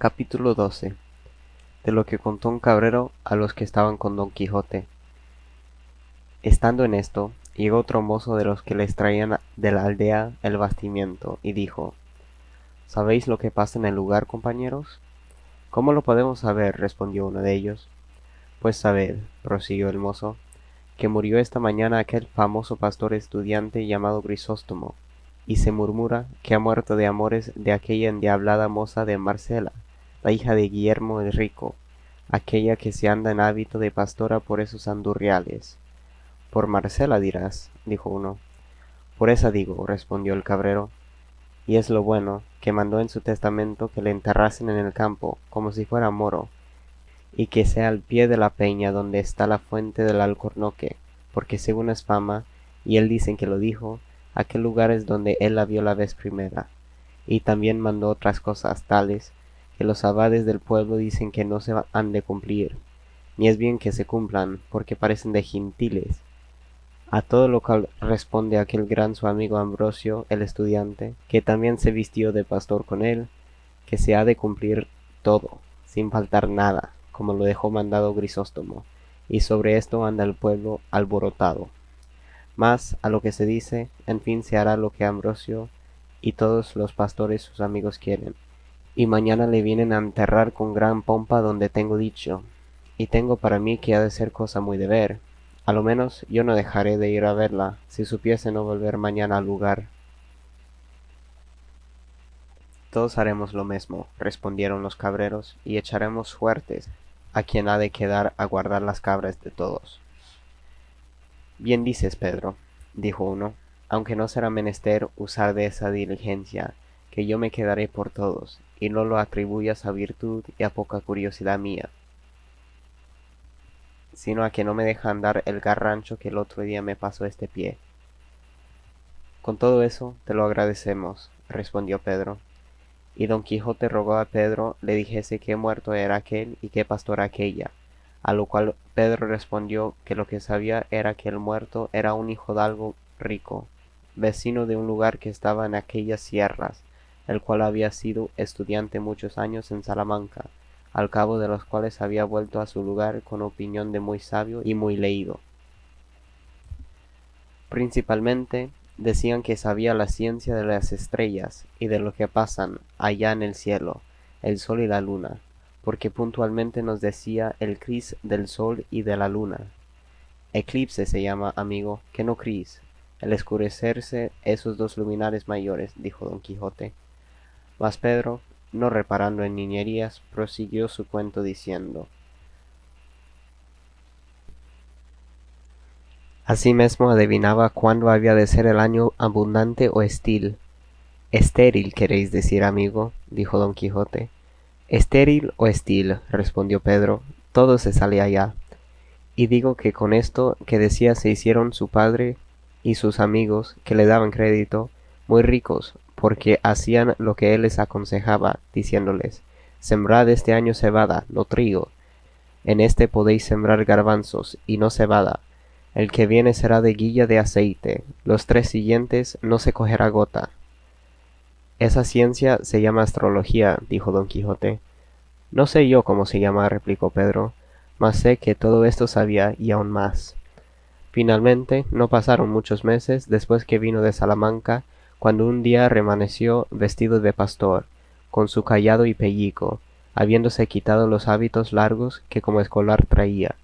Capítulo 12. De lo que contó un cabrero a los que estaban con Don Quijote. Estando en esto, llegó otro mozo de los que les traían de la aldea el bastimiento, y dijo: ¿Sabéis lo que pasa en el lugar, compañeros? ¿Cómo lo podemos saber?, respondió uno de ellos. Pues sabed, prosiguió el mozo, que murió esta mañana aquel famoso pastor estudiante llamado Grisóstomo, y se murmura que ha muerto de amores de aquella endiablada moza de Marcela, la hija de Guillermo el Rico, aquella que se anda en hábito de pastora por esos andurriales. Por Marcela dirás, dijo uno. Por esa digo, respondió el cabrero, y es lo bueno, que mandó en su testamento que le enterrasen en el campo, como si fuera moro, y que sea al pie de la peña donde está la fuente del Alcornoque, porque según es fama, y él dicen que lo dijo, aquel lugar es donde él la vio la vez primera. Y también mandó otras cosas tales, que los abades del pueblo dicen que no se han de cumplir, ni es bien que se cumplan, porque parecen de gentiles. A todo lo cual responde aquel gran su amigo Ambrosio, el estudiante, que también se vistió de pastor con él, que se ha de cumplir todo, sin faltar nada, como lo dejó mandado Grisóstomo, y sobre esto anda el pueblo alborotado. Mas, a lo que se dice, en fin se hará lo que Ambrosio y todos los pastores sus amigos quieren, y mañana le vienen a enterrar con gran pompa donde tengo dicho, y tengo para mí que ha de ser cosa muy de ver. A lo menos yo no dejaré de ir a verla, si supiese no volver mañana al lugar. Todos haremos lo mesmo, respondieron los cabreros, y echaremos suertes a quien ha de quedar a guardar las cabras de todos. Bien dices, Pedro, dijo uno, aunque no será menester usar de esa diligencia, que yo me quedaré por todos, y no lo atribuyas a virtud y a poca curiosidad mía, sino a que no me deja andar el garrancho que el otro día me pasó este pie. Con todo eso te lo agradecemos, respondió Pedro. Y Don Quijote rogó a Pedro le dijese qué muerto era aquel y qué pastor aquella, a lo cual Pedro respondió que lo que sabía era que el muerto era un hijodalgo rico, vecino de un lugar que estaba en aquellas sierras, el cual había sido estudiante muchos años en Salamanca, al cabo de los cuales había vuelto a su lugar con opinión de muy sabio y muy leído. Principalmente decían que sabía la ciencia de las estrellas y de lo que pasan allá en el cielo, el sol y la luna, porque puntualmente nos decía el cris del sol y de la luna. Eclipse se llama, amigo, que no cris, el escurecerse esos dos luminares mayores, dijo Don Quijote. Mas Pedro, no reparando en niñerías, prosiguió su cuento diciendo: Asimesmo adivinaba cuándo había de ser el año abundante o estil. Estéril queréis decir, amigo, dijo Don Quijote. Estéril o estil, respondió Pedro, todo se sale allá. Y digo que con esto que decía se hicieron su padre y sus amigos, que le daban crédito, muy ricos, porque hacían lo que él les aconsejaba, diciéndoles: sembrad este año cebada, no trigo. En este podéis sembrar garbanzos, y no cebada. El que viene será de guilla de aceite, los 3 siguientes no se cogerá gota. Esa ciencia se llama astrología, dijo Don Quijote. No sé yo cómo se llama, replicó Pedro, mas sé que todo esto sabía y aún más. Finalmente, no pasaron muchos meses después que vino de Salamanca, cuando un día remaneció vestido de pastor, con su cayado y pellico, habiéndose quitado los hábitos largos que como escolar traía,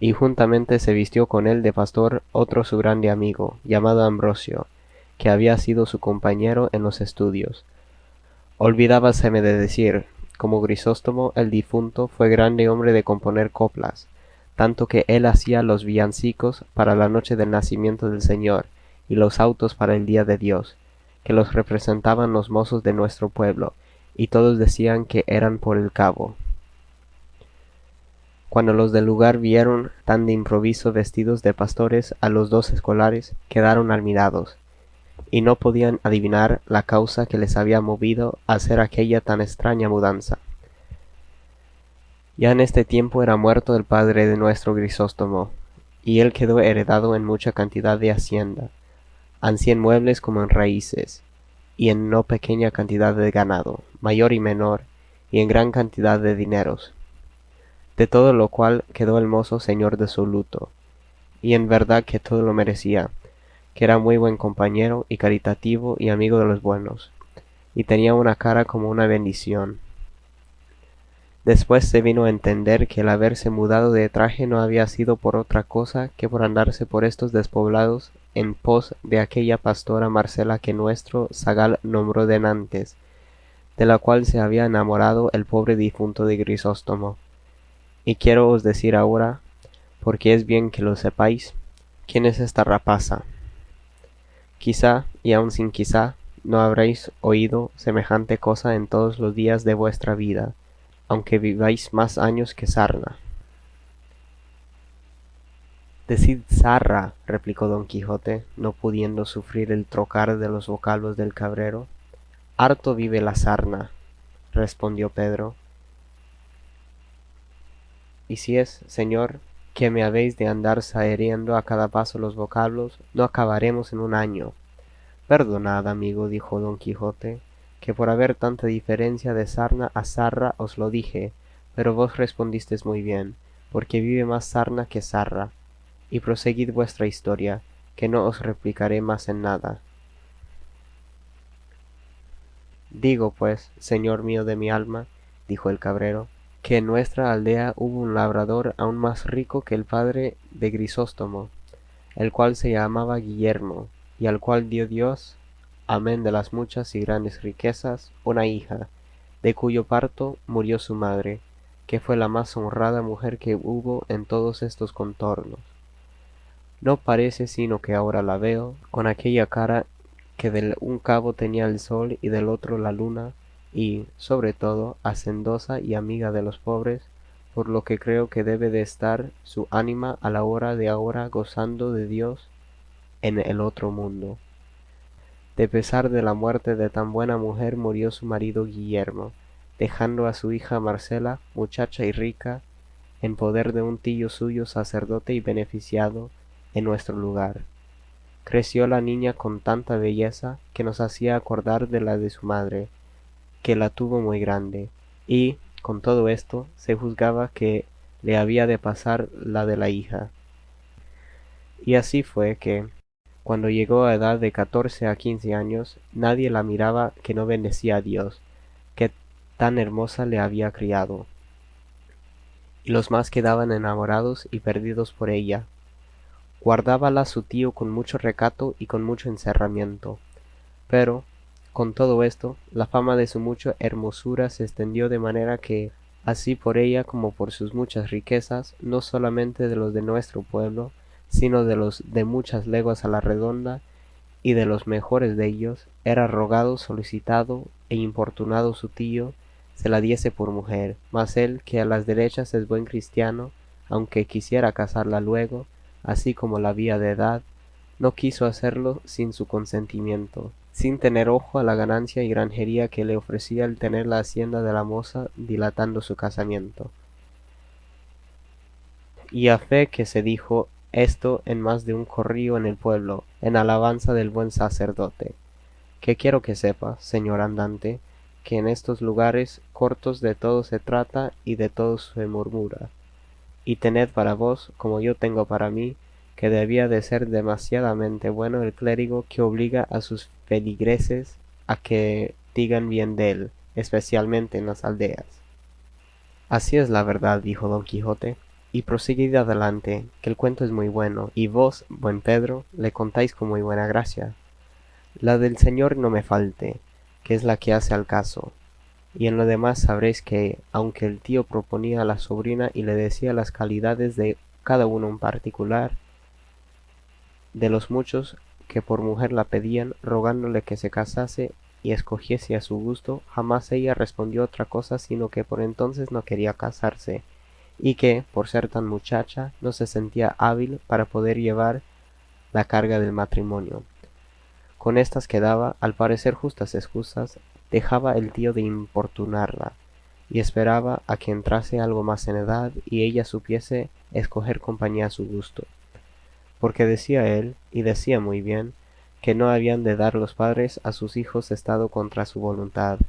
y juntamente se vistió con él de pastor otro su grande amigo, llamado Ambrosio, que había sido su compañero en los estudios. Olvidábaseme de decir, como Grisóstomo el difunto fue grande hombre de componer coplas, tanto que él hacía los villancicos para la noche del nacimiento del Señor, y los autos para el día de Dios, que los representaban los mozos de nuestro pueblo, y todos decían que eran por el cabo. Cuando los del lugar vieron tan de improviso vestidos de pastores a los 2 escolares, quedaron admirados, y no podían adivinar la causa que les había movido a hacer aquella tan extraña mudanza. Ya en este tiempo era muerto el padre de nuestro Grisóstomo, y él quedó heredado en mucha cantidad de hacienda, ansí en muebles como en raíces, y en no pequeña cantidad de ganado, mayor y menor, y en gran cantidad de dineros, de todo lo cual quedó el mozo señor de su luto, y en verdad que todo lo merecía, que era muy buen compañero y caritativo y amigo de los buenos, y tenía una cara como una bendición. Después se vino a entender que el haberse mudado de traje no había sido por otra cosa que por andarse por estos despoblados en pos de aquella pastora Marcela que nuestro zagal nombró denantes, de la cual se había enamorado el pobre difunto de Grisóstomo. Y quiero os decir ahora, porque es bien que lo sepáis, quién es esta rapaza. Quizá, y aun sin quizá, no habréis oído semejante cosa en todos los días de vuestra vida, aunque viváis más años que sarna. Decid zarra, replicó don Quijote, no pudiendo sufrir el trocar de los vocablos del cabrero. Harto vive la sarna, respondió Pedro. Y si es, señor, que me habéis de andar saeriendo a cada paso los vocablos, no acabaremos en un año. Perdonad, amigo, dijo don Quijote, que por haber tanta diferencia de sarna a zarra os lo dije, pero vos respondistes muy bien, porque vive más sarna que zarra. Y proseguid vuestra historia, que no os replicaré más en nada. Digo, pues, señor mío de mi alma, dijo el cabrero, que en nuestra aldea hubo un labrador aún más rico que el padre de Grisóstomo, el cual se llamaba Guillermo, y al cual dio Dios, amén de las muchas y grandes riquezas, una hija, de cuyo parto murió su madre, que fue la más honrada mujer que hubo en todos estos contornos. No parece sino que ahora la veo, con aquella cara que del un cabo tenía el sol y del otro la luna, y, sobre todo, hacendosa y amiga de los pobres, por lo que creo que debe de estar su ánima a la hora de ahora gozando de Dios en el otro mundo. De pesar de la muerte de tan buena mujer murió su marido Guillermo, dejando a su hija Marcela, muchacha y rica, en poder de un tío suyo sacerdote y beneficiado en nuestro lugar. Creció la niña con tanta belleza que nos hacía acordar de la de su madre, que la tuvo muy grande, y, con todo esto, se juzgaba que le había de pasar la de la hija. Y así fue que, cuando llegó a edad de 14 a 15 años, nadie la miraba que no bendecía a Dios, que tan hermosa le había criado, y los más quedaban enamorados y perdidos por ella. Guardábala su tío con mucho recato y con mucho encerramiento, pero, con todo esto, la fama de su mucha hermosura se extendió de manera que, así por ella como por sus muchas riquezas, no solamente de los de nuestro pueblo, sino de los de muchas leguas a la redonda, y de los mejores de ellos, era rogado, solicitado e importunado su tío se la diese por mujer, mas él, que a las derechas es buen cristiano, aunque quisiera casarla luego, así como la había de edad, no quiso hacerlo sin su consentimiento, sin tener ojo a la ganancia y granjería que le ofrecía el tener la hacienda de la moza dilatando su casamiento. Y a fe que se dijo esto en más de un corrillo en el pueblo, en alabanza del buen sacerdote, que quiero que sepa, señor andante, que en estos lugares cortos de todo se trata y de todo se murmura, y tened para vos, como yo tengo para mí, que debía de ser demasiadamente bueno el clérigo que obliga a sus feligreses a que digan bien de él, especialmente en las aldeas. Así es la verdad, dijo don Quijote, y proseguid adelante, que el cuento es muy bueno, y vos, buen Pedro, le contáis con muy buena gracia. La del señor no me falte, que es la que hace al caso. Y en lo demás sabréis que, aunque el tío proponía a la sobrina y le decía las calidades de cada uno en particular, de los muchos que por mujer la pedían, rogándole que se casase y escogiese a su gusto, jamás ella respondió otra cosa sino que por entonces no quería casarse, y que, por ser tan muchacha, no se sentía hábil para poder llevar la carga del matrimonio. Con estas que daba, al parecer justas excusas, dejaba el tío de importunarla, y esperaba a que entrase algo más en edad y ella supiese escoger compañía a su gusto, porque decía él, y decía muy bien, que no habían de dar los padres a sus hijos estado contra su voluntad,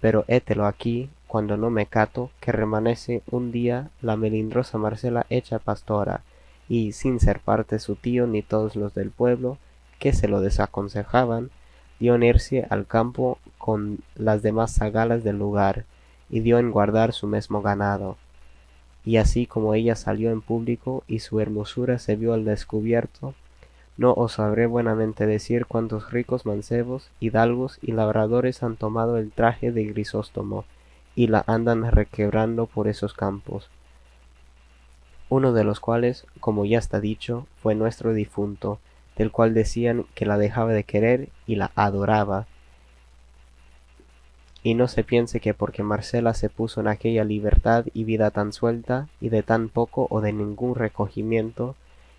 pero hételo aquí, cuando no me cato, que remanece un día la melindrosa Marcela hecha pastora, y sin ser parte su tío ni todos los del pueblo, que se lo desaconsejaban, dio en irse al campo con las demás zagalas del lugar, y dio en guardar su mesmo ganado. Y así como ella salió en público y su hermosura se vio al descubierto, no os sabré buenamente decir cuántos ricos mancebos, hidalgos y labradores han tomado el traje de Grisóstomo, y la andan requebrando por esos campos. Uno de los cuales, como ya está dicho, fue nuestro difunto, del cual decían que la dejaba de querer y la adoraba. Y no se piense que porque Marcela se puso en aquella libertad y vida tan suelta, y de tan poco o de ningún recogimiento,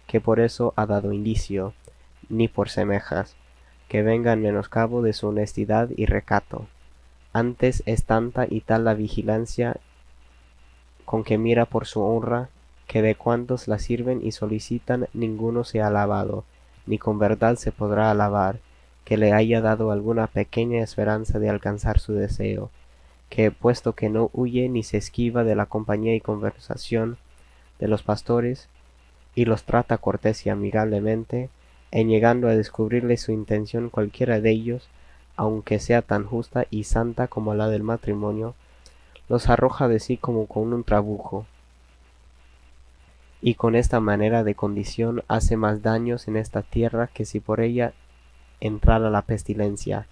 que por eso ha dado indicio, ni por semejas, que venga en menoscabo de su honestidad y recato. Antes es tanta y tal la vigilancia con que mira por su honra, que de cuantos la sirven y solicitan ninguno se ha alabado, ni con verdad se podrá alabar, que le haya dado alguna pequeña esperanza de alcanzar su deseo, que puesto que no huye ni se esquiva de la compañía y conversación de los pastores, y los trata cortés y amigablemente, en llegando a descubrirle su intención cualquiera de ellos, aunque sea tan justa y santa como la del matrimonio, los arroja de sí como con un trabujo, y con esta manera de condición hace más daños en esta tierra que si por ella entrara la pestilencia,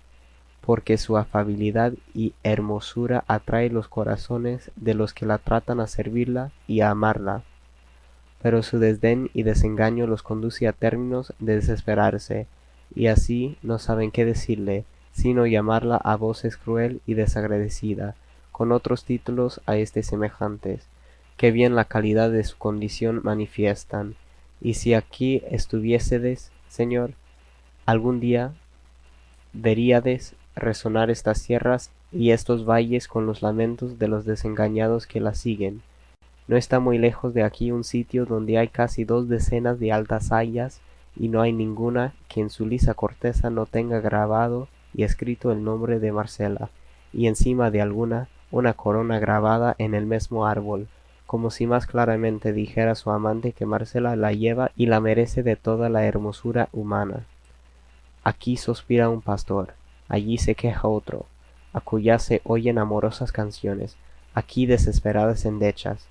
porque su afabilidad y hermosura atrae los corazones de los que la tratan a servirla y a amarla, pero su desdén y desengaño los conduce a términos de desesperarse, y así no saben qué decirle, sino llamarla a voces cruel y desagradecida, con otros títulos a este semejantes, que bien la calidad de su condición manifiestan. Y si aquí estuviésedes, Señor, algún día veríades resonar estas sierras y estos valles con los lamentos de los desengañados que la siguen. No está muy lejos de aquí un sitio donde hay casi 2 decenas de altas hayas, y no hay ninguna que en su lisa corteza no tenga grabado y escrito el nombre de Marcela, y encima de alguna una corona grabada en el mismo árbol, como si más claramente dijera su amante que Marcela la lleva y la merece de toda la hermosura humana. Aquí suspira un pastor, allí se queja otro, acullá se oyen amorosas canciones, aquí desesperadas endechas.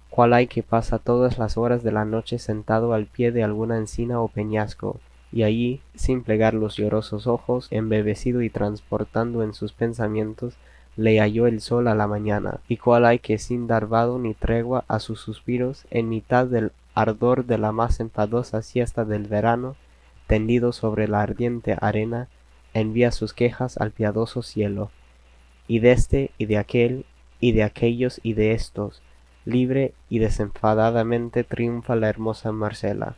Cuál hay que pasa todas las horas de la noche sentado al pie de alguna encina o peñasco, y allí, sin plegar los llorosos ojos, embebecido y transportando en sus pensamientos, le halló el sol a la mañana, y cuál hay que sin dar vado ni tregua a sus suspiros, en mitad del ardor de la más enfadosa siesta del verano, tendido sobre la ardiente arena, envía sus quejas al piadoso cielo, y deste y de aquel, y de aquellos y de estos, libre y desenfadadamente triunfa la hermosa Marcela.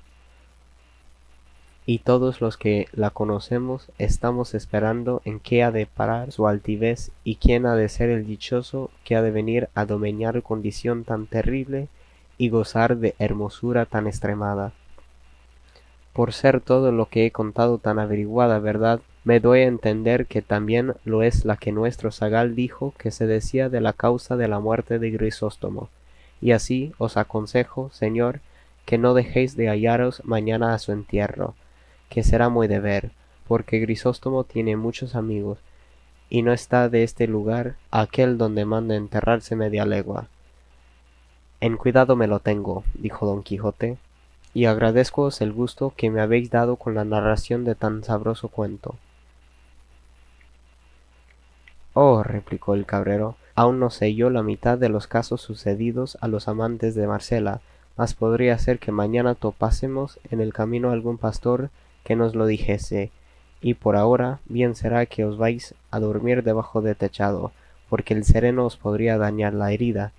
Y todos los que la conocemos estamos esperando en qué ha de parar su altivez y quién ha de ser el dichoso que ha de venir a domeñar condición tan terrible y gozar de hermosura tan extremada. Por ser todo lo que he contado tan averiguada verdad, me doy a entender que también lo es la que nuestro zagal dijo que se decía de la causa de la muerte de Grisóstomo, y así os aconsejo, señor, que no dejéis de hallaros mañana a su entierro, que será muy de ver, porque Grisóstomo tiene muchos amigos, y no está de este lugar aquel donde manda enterrarse media legua. En cuidado me lo tengo, dijo don Quijote, y agradezcoos el gusto que me habéis dado con la narración de tan sabroso cuento. Oh, replicó el cabrero, aún no sé yo la mitad de los casos sucedidos a los amantes de Marcela, mas podría ser que mañana topásemos en el camino algún pastor que nos lo dijese, y por ahora bien será que os vais a dormir debajo de techado, porque el sereno os podría dañar la herida,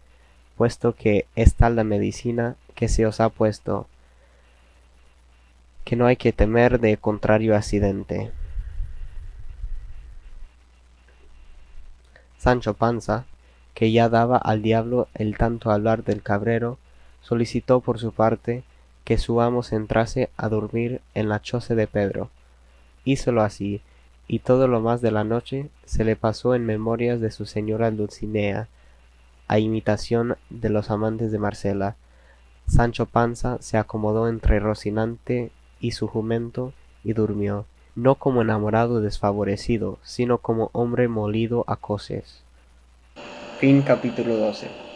puesto que es tal la medicina que se os ha puesto, que no hay que temer de contrario accidente. Sancho Panza, que ya daba al diablo el tanto hablar del cabrero, solicitó por su parte que su amo se entrase a dormir en la choza de Pedro. Hízolo así, y todo lo más de la noche se le pasó en memorias de su señora Dulcinea, a imitación de los amantes de Marcela. Sancho Panza se acomodó entre Rocinante y su jumento y durmió, no como enamorado desfavorecido, sino como hombre molido a coces. Fin capítulo 12.